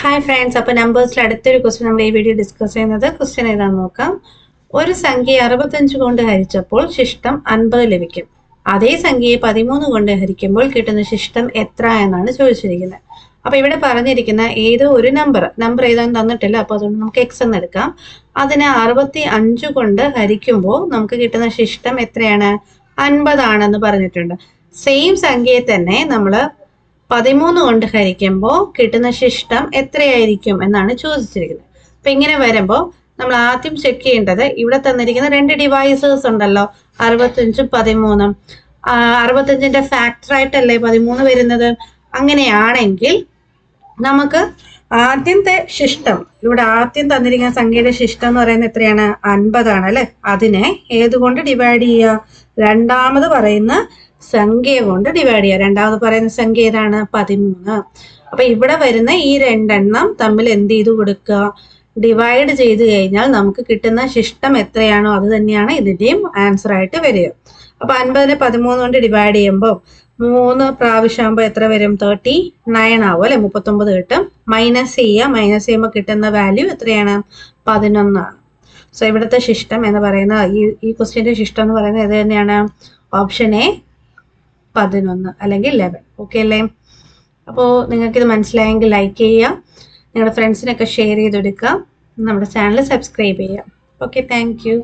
Hi friends, അപ്പോൾ നമ്പേഴ്സിൽ അടുത്തൊരു question നമ്മൾ ഈ വീഡിയോ ഡിസ്കസ് ചെയ്യുന്നത്. ക്വസ്റ്റ്യൻ ഏതാണെന്ന് നോക്കാം. ഒരു സംഖ്യയെ 65 കൊണ്ട് ഹരിച്ചപ്പോൾ ശിഷ്ടം 50 ലഭിക്കും. അതേ സംഖ്യയെ 13 കൊണ്ട് ഹരിക്കുമ്പോൾ കിട്ടുന്ന ശിഷ്ടം എത്ര എന്നാണ് ചോദിച്ചിരിക്കുന്നത്. അപ്പൊ ഇവിടെ പറഞ്ഞിരിക്കുന്ന ഏതോ ഒരു നമ്പർ ഏതാണെന്ന് തന്നിട്ടില്ല, അപ്പൊ അതുകൊണ്ട് നമുക്ക് എക്സ് എന്ന് എടുക്കാം. അതിനെ 65 കൊണ്ട് ഹരിക്കുമ്പോൾ നമുക്ക് കിട്ടുന്ന ശിഷ്ടം എത്രയാണ്? 50 ആണെന്ന് പറഞ്ഞിട്ടുണ്ട്. സെയിം സംഖ്യയെ തന്നെ നമ്മൾ 13 കൊണ്ട് ഹരിക്കുമ്പോൾ കിട്ടുന്ന ശിഷ്ടം എത്രയായിരിക്കും എന്നാണ് ചോദിച്ചിരിക്കുന്നത്. അപ്പൊ ഇങ്ങനെ വരുമ്പോൾ നമ്മൾ ആദ്യം ചെക്ക് ചെയ്യേണ്ടത്, ഇവിടെ തന്നിരിക്കുന്ന രണ്ട് ഡിവൈസേഴ്സ് ഉണ്ടല്ലോ, 65 13. 65ന്റെ ഫാക്ടർ ആയിട്ടല്ലേ 13 വരുന്നത്. അങ്ങനെയാണെങ്കിൽ നമുക്ക് ആദ്യത്തെ ശിഷ്ടം, ഇവിടെ ആദ്യം തന്നിരിക്കുന്ന സംഖ്യയുടെ ശിഷ്ടം എന്ന് പറയുന്നത് എത്രയാണ്? 50 ആണ് അല്ലെ. അതിനെ ഏതുകൊണ്ട് ഡിവൈഡ് ചെയ്യുക? രണ്ടാമത് പറയുന്ന സംഖ്യ കൊണ്ട് ഡിവൈഡ് ചെയ്യുക. രണ്ടാമത് പറയുന്ന സംഖ്യ ഏതാണ്? 13. അപ്പൊ ഇവിടെ വരുന്ന ഈ രണ്ടെണ്ണം തമ്മിൽ എന്ത് ചെയ്ത് കൊടുക്കുക? ഡിവൈഡ് ചെയ്ത് കഴിഞ്ഞാൽ നമുക്ക് കിട്ടുന്ന ശിഷ്ടം എത്രയാണോ അത് തന്നെയാണ് ഇതിന്റെയും ആൻസർ ആയിട്ട് വരിക. അപ്പൊ 50നെ 13 കൊണ്ട് ഡിവൈഡ് ചെയ്യുമ്പോൾ 3 പ്രാവശ്യം ആകുമ്പോൾ എത്ര വരും? 39 ആവും അല്ലെ. 39 കിട്ടും. മൈനസ് ചെയ്യുമ്പോൾ കിട്ടുന്ന വാല്യൂ എത്രയാണ്? 11 ആണ്. സോ ഇവിടുത്തെ ശിഷ്ടം എന്ന് പറയുന്ന ഈ ക്വസ്റ്റ്യന്റെ ശിഷ്ടം എന്ന് പറയുന്നത് ഇത് തന്നെയാണ്. ഓപ്ഷൻ എ 11 അല്ലെങ്കിൽ 11. ഓക്കെ അല്ലേ? അപ്പോൾ നിങ്ങൾക്കിത് മനസ്സിലായെങ്കിൽ ലൈക്ക് ചെയ്യുക, നിങ്ങളുടെ ഫ്രണ്ട്സിനൊക്കെ ഷെയർ ചെയ്തെടുക്കുക, നമ്മുടെ ചാനൽ സബ്സ്ക്രൈബ് ചെയ്യുക. Okay, thank you.